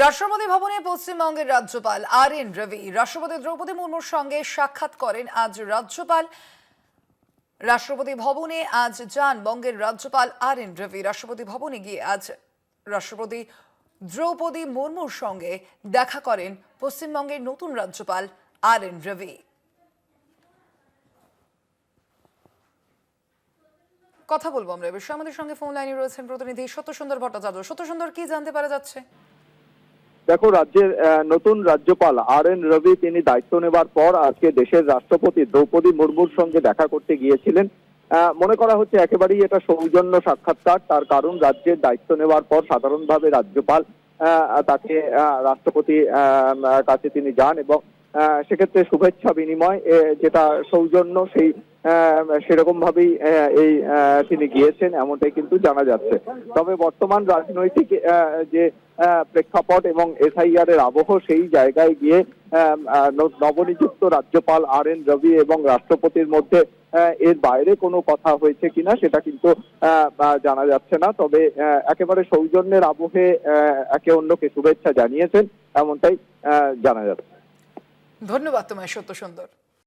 রাষ্ট্রপতি ভবনে পশ্চিমবঙ্গের রাজ্যপাল আর.এন. রবি রাষ্ট্রপতি দ্রৌপদী মুর্মুর সঙ্গে সাক্ষাৎ করেন আজ রাজ্যপাল। রাষ্ট্রপতি ভবনে আজ যান বঙ্গের রাজ্যপাল আর.এন. রবি। রাষ্ট্রপতি ভবনে গিয়ে আজ রাষ্ট্রপতি দ্রৌপদী মুর্মুর সঙ্গে দেখা করেন পশ্চিমবঙ্গের নতুন রাজ্যপাল আর.এন. রবি। কথা বলবো আমরা এ বিষয়ে। আমাদের সঙ্গে ফোন লাইনে রয়েছেন প্রতিনিধি সত্যসুন্দর ভট্টাচার্য। সত্যসুন্দর, কি জানতে পারা যাচ্ছে? দেখো, রাজ্যের নতুন রাজ্যপাল আর.এন. রবি তিনি দায়িত্ব নেবার পর আজকে দেশের রাষ্ট্রপতি দ্রৌপদী মুর্মুর সঙ্গে দেখা করতে গিয়েছিলেন। মনে করা হচ্ছে একেবারেই এটা সৌজন্য সাক্ষাৎকার। তার কারণ রাজ্যের দায়িত্ব নেওয়ার পর সাধারণভাবে রাজ্যপাল তাকে রাষ্ট্রপতি কাছে তিনি যান এবং সেক্ষেত্রে শুভেচ্ছা বিনিময় যেটা সৌজন্য সেই সেরকম ভাবেই এই তিনি গিয়েছেন এমনটাই কিন্তু জানা যাচ্ছে। তবে বর্তমান রাজনৈতিক যে প্রেক্ষাপট এবং এসআইআর এর আবহ, সেই জায়গায় গিয়ে নবনিযুক্ত রাজ্যপাল আর.এন. রবি এবং রাষ্ট্রপতির মধ্যে এর বাইরে কোনো কথা হয়েছে কিনা সেটা কিন্তু জানা যাচ্ছে না। তবে একেবারে সৌজন্যের আবহে একে অন্যকে শুভেচ্ছা জানিয়েছেন এমনটাই জানা যাচ্ছে। ধন্যবাদ তোমায় সত্যসুন্দর।